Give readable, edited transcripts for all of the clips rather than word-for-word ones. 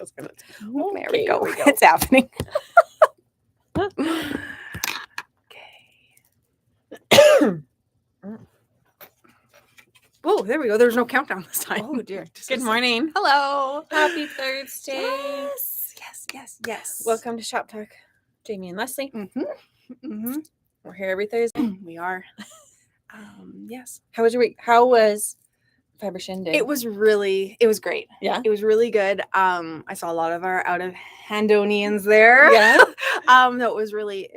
was gonna. There we go. It's happening. Okay. Oh, there we go. There's no countdown this time. Oh dear. Good morning. Hello. Happy Thursday. Yes. Welcome to Shop Talk. Jamie and Lesley. Mm-hmm. We're here every Thursday. We are. Yes. How was your week? How was Fiber Shindig? It was great. Yeah. It was really good. I saw a lot of our out of Handonians there. Yeah. No, it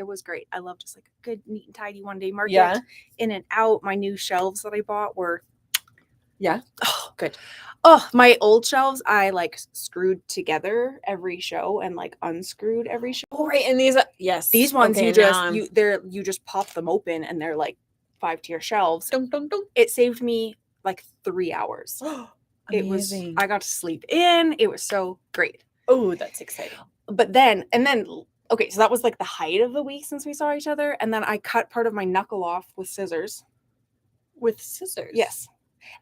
was great. I love just like a good, neat and tidy one day market. Yeah. In and out. My new shelves that I bought were Good. Oh, my old shelves I like screwed together every show and like unscrewed every show. Oh, right. And these These ones okay, you just pop them open and they're like 5-tier shelves. Dun, dun, dun. It saved me like 3 hours. Amazing. I got to sleep in. It was so great. Oh, that's exciting. But okay, so that was like the height of the week since we saw each other. And then I cut part of my knuckle off with scissors. With scissors? Yes.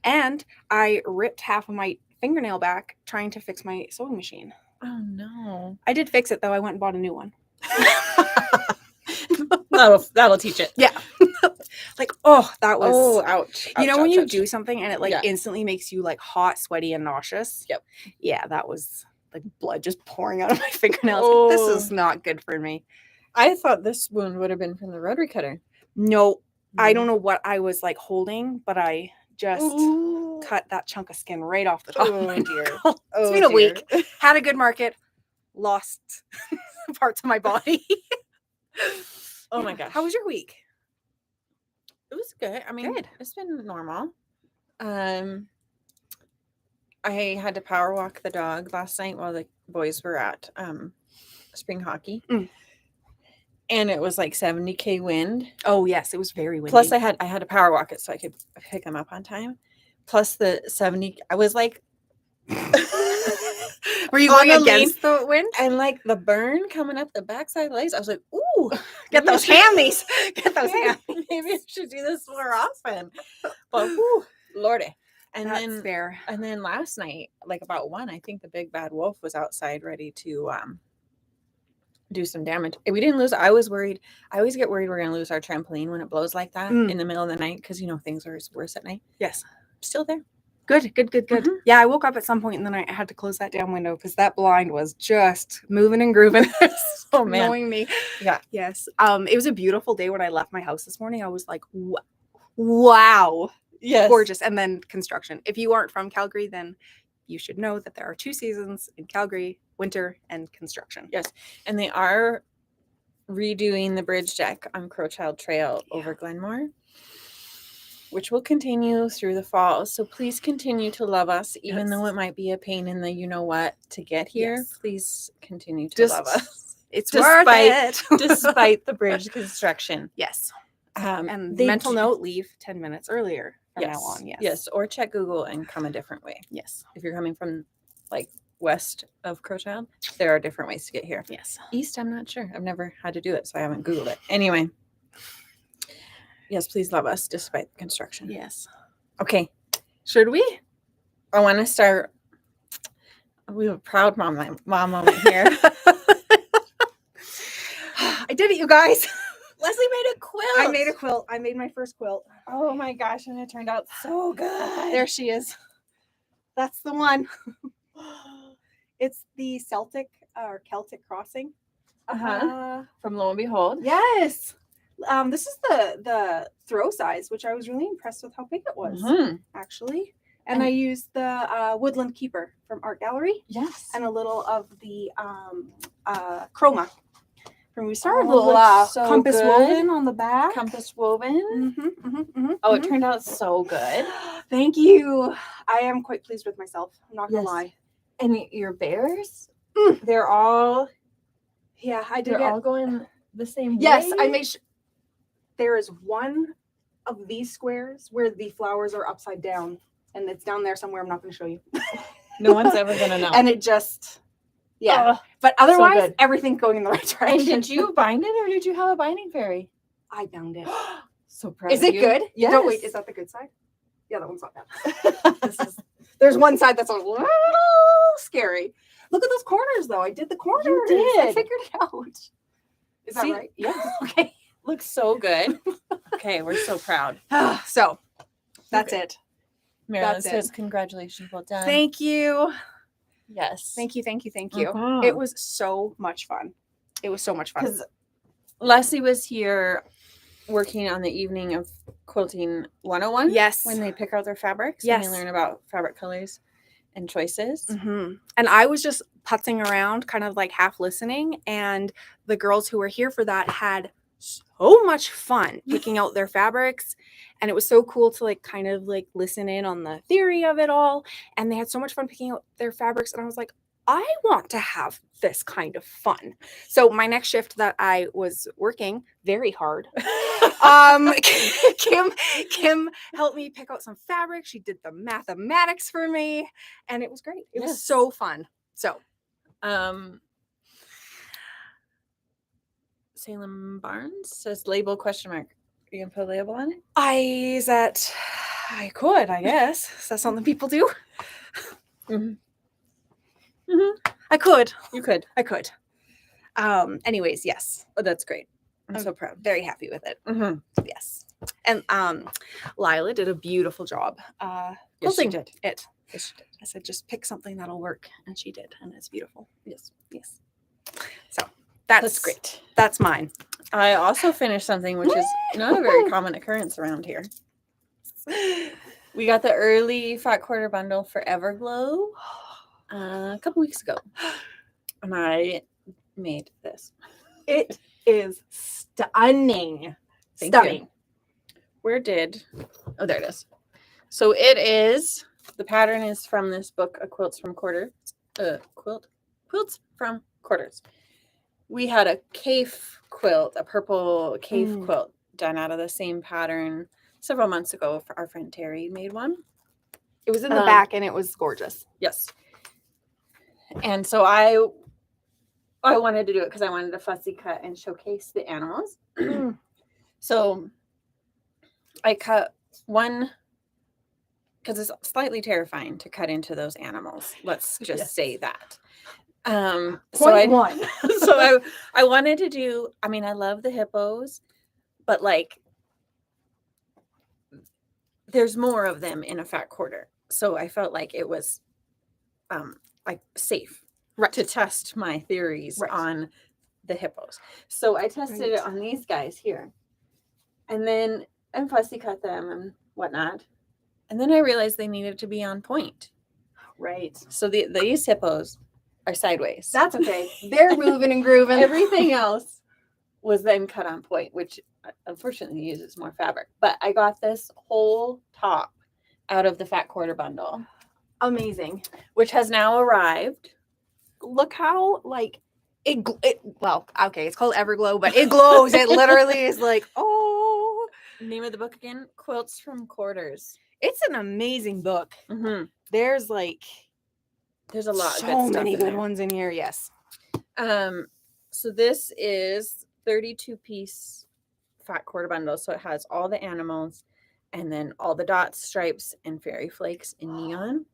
And I ripped half of my fingernail back trying to fix my sewing machine. Oh, no. I did fix it, though. I went and bought a new one. That'll teach it. Yeah. Like, oh, that was... Oh, ouch. You know ouch, when ouch, you ouch. do something and it like instantly makes you like hot, sweaty, and nauseous? Yep. Yeah, that was like blood just pouring out of my fingernails. Oh. Like, this is not good for me. I thought this wound would have been from the rotary cutter. No, I don't know what I was like holding, but I just Ooh. cut that chunk of skin right off the top of my dear. knuckle. Oh, It's been a dear. week. Had a good market. Lost parts of my body. Oh my gosh. How was your week? It was good. I mean, Good. It's been normal. I had to power walk the dog last night while the boys were at spring hockey. And it was like 70 km/h wind. Oh yes, it was very windy. Plus I had to power walk it so I could pick him up on time. Plus the 70, I was like were you on going the against the wind? and like the burn coming up the backside legs. I was like, ooh, Get those hammies. Get those maybe, hammies. maybe I should do this more often. But whew, Lordy. And That's then fair. And then last night, like about 1, I think the big bad wolf was outside ready to do some damage. We didn't lose. I was worried. I always get worried we're going to lose our trampoline when it blows like that in the middle of the night because, you know, things are worse at night. Yes. Still there. Good. Mhm. Yeah, I woke up at some point in the night. I had to close that damn window because that blind was just moving and grooving. Oh, man. Annoying me. Yeah. Yes. It was a beautiful day when I left my house this morning. I was like, wow. Yes. Gorgeous. And then construction. If you aren't from Calgary, then you should know that there are 2 seasons in Calgary, winter and construction. Yes. And they are redoing the bridge deck on Crowchild Trail over Glenmore, which will continue through the fall. So please continue to love us, even though it might be a pain in the you-know-what to get here. Yes. Please continue to love us. It's worth it. Despite the bridge construction. Yes. And mental note, leave 10 minutes earlier from now on. Yes. Yes. Or check Google and come a different way. Yes. If you're coming from like west of Crowchild, there are different ways to get here. Yes. East, I'm not sure. I've never had to do it, so I haven't Googled it. Anyway. Yes, please love us despite the construction. Yes. Okay. Should we? I want to start. We have a proud mom moment here. I did it, you guys. Leslie made a quilt. I made a quilt. I made my first quilt. Oh my gosh, and it turned out so good. There she is. That's the one. It's the Celtic or Celtic crossing. From Lo and Behold. Yes. This is the throw size, which I was really impressed with how big it was, actually. And I used the Woodland Keeper from Art Gallery. Yes. And a little of the chroma from we started. Oh, Little so compass good. woven on the back. Compass woven. Oh, it turned out so good. Thank you. I am quite pleased with myself. I'm not gonna lie. And your bears, they're all all going the same way. Yes, I made sure there is one of these squares where the flowers are upside down, and it's down there somewhere. I'm not going to show you. No one's ever going to know. And it just, but otherwise, everything's going in the right direction. And did you bind it, or did you have a binding fairy? I bound it. So proud. Is it good? Yes. No, wait, is that the good side? Yeah, that one's not bad. There's one side that's a little scary, Look at those corners, though. I did the corners. did. I figured it out. Is that See? right? Yeah. Okay. Looks so good. Okay, we're so proud. So that's Okay. it. Marilyn That's says, it. congratulations, well done. Thank you. Yes. Thank you. Thank you. Thank you. Mhm. It was so much fun. It was so much fun. Because Leslie was here working on the evening of Quilting 101. Yes. When they pick out their fabrics Yes. and they learn about fabric colors and choices. Mm-hmm. And I was just putzing around, kind of like half listening. And the girls who were here for that had so much fun picking out their fabrics. And it was so cool to like kind of like listen in on the theory of it all. And they had so much fun picking out their fabrics. And I was like, I want to have this kind of fun. So my next shift that I was working very hard, Kim helped me pick out some fabric. She did the mathematics for me, and it was great. It was so fun. So, Salem Barnes says label question mark. Are you gonna put a label on it? I could, I guess. Is that something people do? Mm-hmm. Mm-hmm. I could. You could. I could. Anyways, yes. Oh, that's great. I'm I'm so proud. Very happy with it. Mm-hmm. Yes. And Lila did a beautiful job. Yes, she Quilting did. it. Yes, she did. I said, just pick something that'll work. And she did. And it's beautiful. Yes. Yes. So That's great. That's mine. I also finished something which is not a very common occurrence around here. We got the early fat quarter bundle for Everglow a couple weeks ago. And I made this. It is stunning. Thank Stunning. you. Oh, there it is. So it is, the pattern is from this book, Quilts from Quarters. Quilts from Quarters. We had a cave quilt, a purple cave quilt done out of the same pattern several months ago. Our friend Terry made one. It was in the back and it was gorgeous. Yes. And so I wanted to do it because I wanted to fussy cut and showcase the animals. So I cut one because it's slightly terrifying to cut into those animals. Let's just say that. Point one. So I wanted to do, I mean, I love the hippos, but like there's more of them in a fat quarter. So I felt like it was like safe to test my theories on the hippos. So I tested it on these guys here. And then I fussy cut them and whatnot. And then I realized they needed to be on point. Right. So these hippos are sideways. That's okay. They're moving and grooving. Everything else was then cut on point, which unfortunately uses more fabric. But I got this whole top out of the fat quarter bundle. Amazing. Which has now arrived. Look how like well, okay, it's called Everglow, but it glows. It literally is like, oh. Name of the book again? Quilts from Quarters. It's an amazing book. Mm-hmm. There's a lot so of good stuff many in good there. ones in here. Yes. So this is 32-piece fat quarter bundle. So it has all the animals and then all the dots, stripes, and fairy flakes in neon.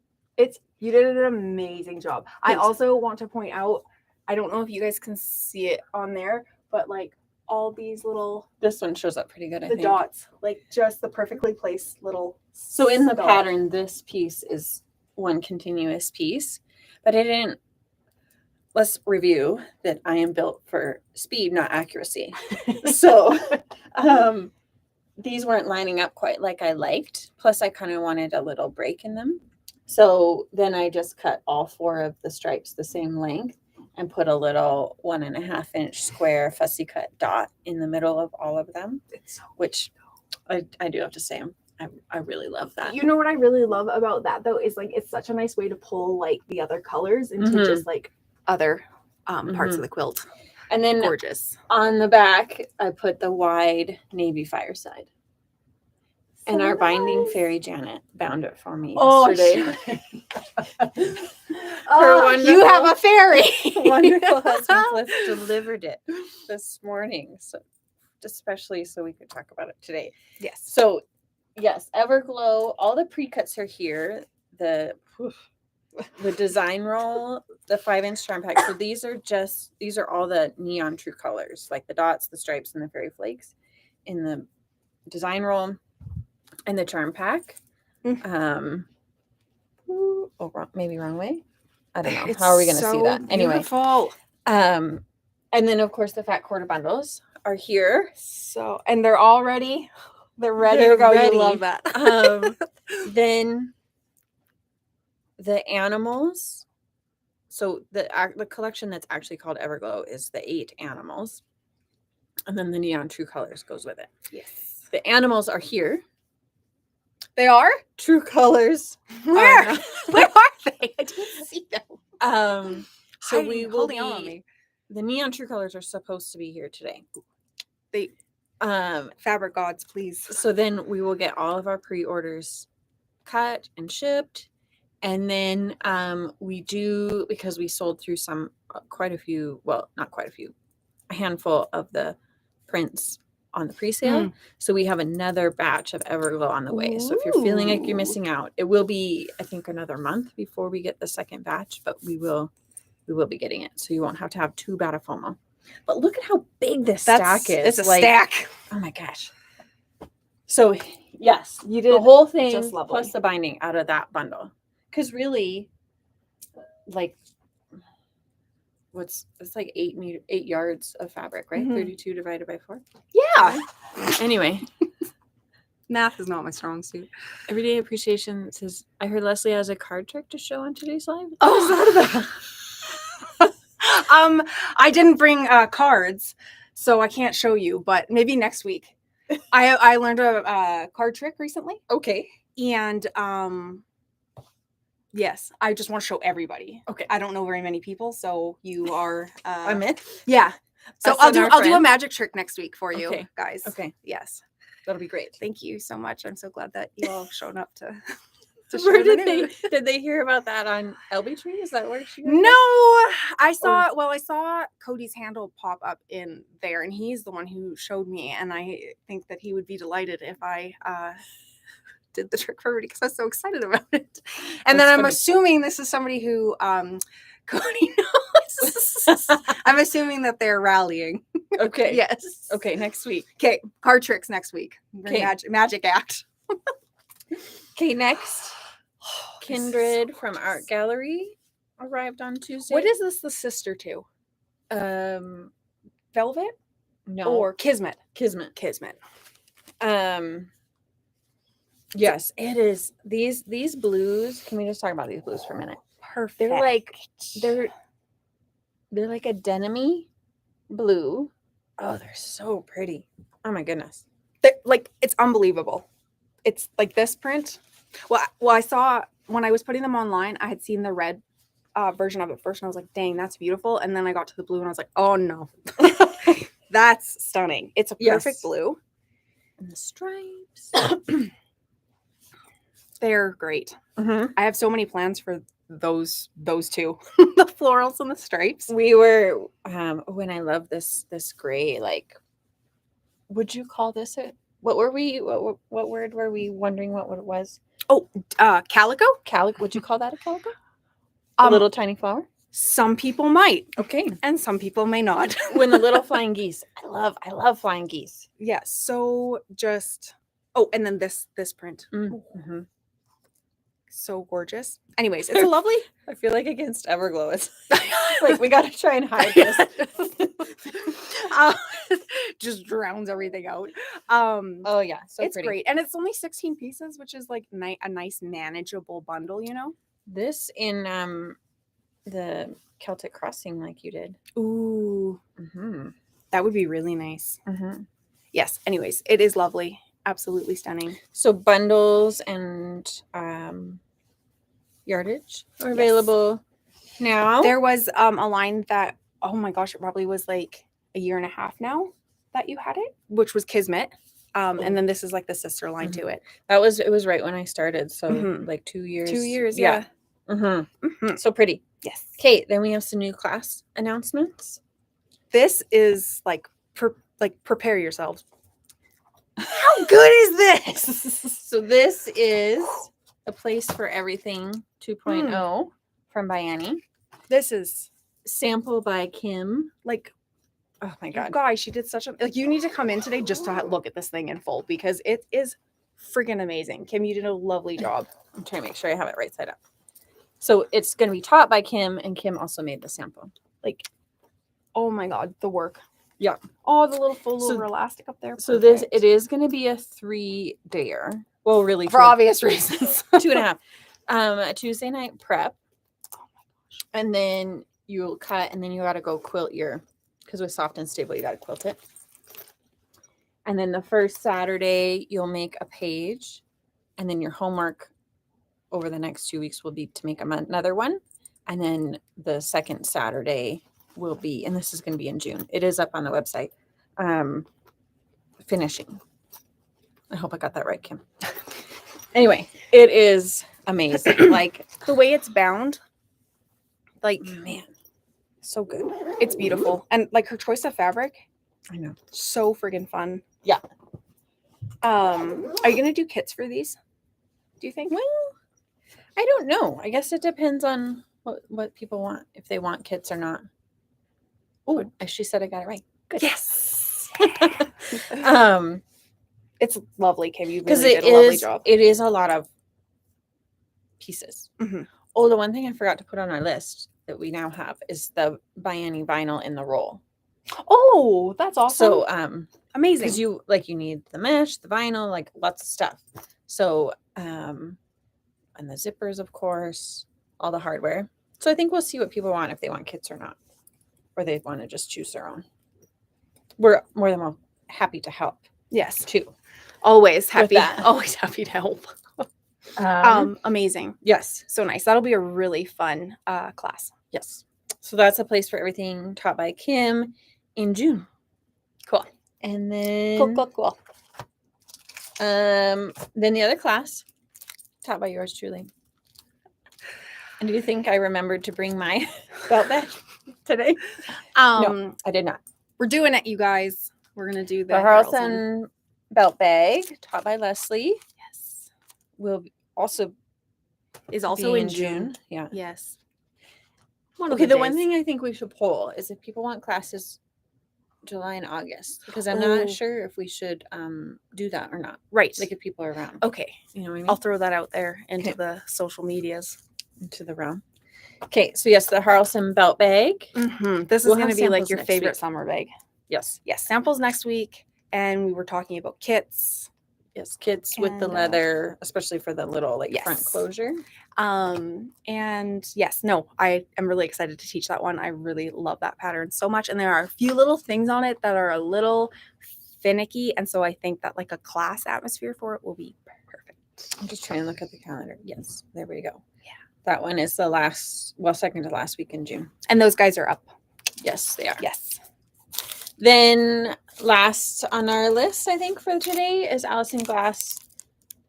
You did an amazing job. Thanks. I also want to point out, I don't know if you guys can see it on there, but like all these little, this one shows up pretty good. I think dots, like just the perfectly placed little. So in the pattern, this piece is one continuous piece, but I didn't. Let's review that I am built for speed, not accuracy. So these weren't lining up quite like I liked. Plus, I kind of wanted a little break in them. So then I just cut all 4 of the stripes the same length and put a little 1.5-inch square fussy cut dot in the middle of all of them, which I do have to say I really love that. You know what I really love about that though is like it's such a nice way to pull like the other colors into just like other parts of the quilt. And then gorgeous. On the back, I put the wide navy fireside. So and our binding fairy Janet bound it for me yesterday. You have a fairy. Wonderful husband Cliff delivered it this morning. So especially so we could talk about it today. Yes. So yes, Everglow, all the pre-cuts are here. the design roll, the 5-inch charm pack. So these are all the neon true colors, like the dots, the stripes, and the fairy flakes in the design roll and the charm pack. Maybe wrong way. I don't know. How are we going to see that? Anyway. Beautiful. And then of course the fat quarter bundles are here. So, and they're all ready. They're ready to go. Ready. You love that. Then the animals. So the collection that's actually called Everglow is the 8 animals. And then the neon true colors goes with it. Yes. The animals are here. They are? True colors. Where? Where are they? I didn't see them. So we will holding on me. The neon true colors are supposed to be here today. They fabric gods, please. So then we will get all of our pre-orders cut and shipped. And then we do, because we sold through quite a few, well, not quite a few, a handful of the prints on the pre-sale. So we have another batch of Everglow on the way. So if you're feeling like you're missing out, it will be, I think, another month before we get the second batch, but we will be getting it. So you won't have to have too bad a FOMO. But look at how big this stack is. It's a stack. Oh my gosh. So yes, You did the whole thing just lovely. plus the binding out of that bundle. Because really, like, it's like 8 yards of fabric, right? 32 divided by 4. Yeah. Anyway, Math is not my strong suit. Everyday Appreciation says, I heard Leslie has a card trick to show on today's live. Oh, What is that about? I didn't bring cards, so I can't show you, but maybe next week. I learned a card trick recently, Okay. and yes, I just want to show everybody. Okay. I don't know very many people, so you are I'm in. yeah. So Us I'll and do our a friends. magic trick next week for you Okay. guys. Okay. Yes. That'll be great. Thank you so much. I'm so glad that you all have shown up to Where share the did news. did they hear about that on LB Tree? Is that where she got No, that? I saw Cody's handle pop up in there, and he's the one who showed me, and I think that he would be delighted if I did the trick for everybody because I was so excited about it. And then That's I'm funny. assuming this is somebody who Cody knows. I'm assuming that they're rallying. Okay. Yes. Okay, next week. Okay, card tricks next week. Okay. Magic act. Okay, next. Kindred from Art Gallery arrived on Tuesday. What is this the sister to? Velvet no or Kismet? Kismet? Kismet. Yes, it is. These blues. Can we just talk about these blues for a minute? Perfect. They're like a denim-y blue. Oh, they're so pretty. Oh my goodness. Like it's unbelievable. It's like this print. Well, I saw when I was putting them online, I had seen the red version of it first, and I was like, "Dang, that's beautiful." And then I got to the blue, and I was like, "Oh no, that's stunning! It's a perfect blue." And the stripes. They're great. Mm-hmm. I have so many plans for those two, the florals and the stripes. We were when I love this gray. Like, would you call this it? What were we? What word were we wondering what it was? Oh, calico. Calico. Would you call that a calico? A little tiny flower. Some people might, Okay. and some people may not. When the little flying geese. I love flying geese. Yeah. So just and then this print. Mm-hmm. So gorgeous. Anyways, it's a lovely. I feel like against Everglow, it's like we got to try and hide this. Just drowns everything out. Oh yeah, so it's pretty. great, and it's only 16 pieces, which is like a nice manageable bundle, you know. This in the Celtic Crossing, like you did. Ooh, Mm-hmm. that would be really nice. Mm-hmm. Yes. Anyways, it is lovely. Absolutely stunning. So bundles and yardage are available now. There was a line that, oh my gosh, it probably was like a year and a half now that you had it, which was Kismet. And then this is like the sister line to it. It was right when I started. So Mhm. like 2 years. 2 years, yeah. Mm-hmm. Mhm. So pretty. Yes. Okay, then we have some new class announcements. This is like prepare yourselves. How good is this? So this is a place for everything 2.0. from by Annie. This is Sample by Kim. like, Oh my you god. guys, she did such a, like, you need to come in today just to look at this thing in full because it is freaking amazing. Kim, you did a lovely job. I'm trying to make sure I have it right side up. So it's going to be taught by Kim, and Kim also made the sample. Like, oh my god, the work. Yeah. Oh, the little full So- little elastic up there. So this, Perfect. it is going to be a 3-dayer. Well, really For obvious reasons. 2.5. A Tuesday night prep. Oh my gosh. And then you'll cut, and then you got to go quilt your, because with soft and stable, you got to quilt it. And then the first Saturday, you'll make a page, and then your homework over the next 2 weeks will be to make another one. And then the second Saturday will be, and this is going to be in June. It is up on the website. Finishing. I hope I got that right, Kim. Anyway, it is amazing. Like, The way it's bound, like, man, so good. it's beautiful. And like her choice of fabric, I know. so friggin' fun. Yeah. Are you gonna do kits for these? Do you think? Well, I don't know. I guess it depends on what people want, if they want kits or not. Oh, she said I got it right. Good. Yes. It's lovely, Kim. You Because really did a lovely job. it is a lot of pieces. Mhm. Oh, the one thing I forgot to put on our list that we now have is the by Annie vinyl in the roll. Oh, that's awesome. So amazing. because you need the mesh, the vinyl, like lots of stuff. So and the zippers, of course, all the hardware. So I think we'll see what people want, if they want kits or not, or they want to just choose their own. We're more than well happy to help Yes. too. Always happy. that. Always happy to help. Amazing. Yes. So nice. That'll be a really fun class. Yes. So that's a place for everything taught by Kim in June. Cool. And then Cool. then the other class taught by yours truly. And do you think I remembered to bring my belt bag today? No, I did not. We're doing it, you guys. We're gonna do the The Haralson Belt Bag taught by Lesley Yes. will also Is also be in June. Yeah. Yes. Okay, the one thing I think we should poll is if people want classes July and August, because I'm Oh. not sure if we should do that or not. Right. Like if people are around. Okay. You know what I mean? I'll throw that out there into Okay. the social medias. Into the realm. Okay, so yes, the Haralson Belt Bag. This is We'll going have to be like samples your next favorite week. summer bag. Yes. Yes, samples next week. And we were talking about kits. Yes, kits with the And, leather, especially for the little like front yes. closure. And yes, no, I am really excited to teach that one. I really love that pattern so much. And there are a few little things on it that are a little finicky. And so I think that like a class atmosphere for it will be perfect. I'm just trying to look at the calendar. Yes, there we go. Yeah. That one is the second to last week in June. And those guys are up. Yes, they are. Yes. Then last on our list, I think, for today is Alison Glass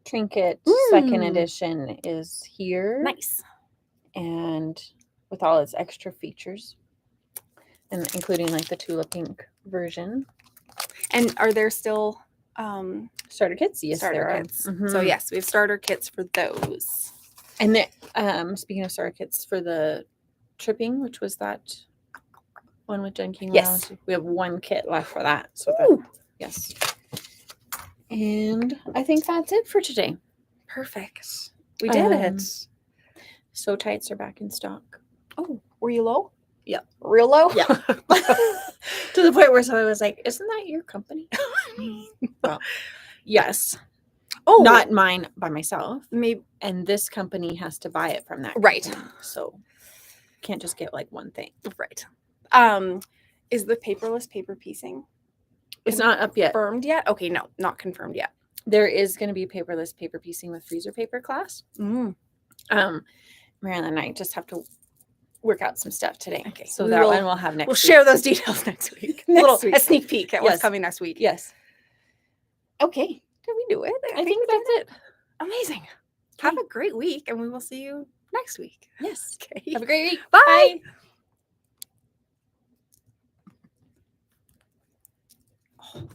Trinket second edition is here. Nice. And with all its extra features, and including like the Tula pink version. And are there still Starter kits? Yes, starter there kits? are. So Mhm. yes, we have starter kits for those. And the, speaking of starter kits for the tripping, which was that one with Jen King. Yes. We have one kit left for that. So Ooh. yes. And I think that's it for today. Perfect. We did it. So tights are back in stock. Oh, were you low? Yeah. Real low? Yeah. To the point where somebody was like, "Isn't that your company?" Well, yes. Oh, Not mine by myself. maybe. And this company has to buy it from that. Right. company, so can't just get like one thing. Right. Is the paperless paper piecing It's not up yet. confirmed yet? Okay, no, not confirmed yet. There is going to be paperless paper piecing with freezer paper class. Marilyn and I just have to work out some stuff today. Okay, So we that will- one we'll have next We'll week. share those details next week. Next week. A sneak peek at what's Yes. coming next week. Yes. Okay. Did we do it? I think that's it. Amazing. Have a great week, and we will see you next week. Yes. Okay. Have a great week. Bye. Bye.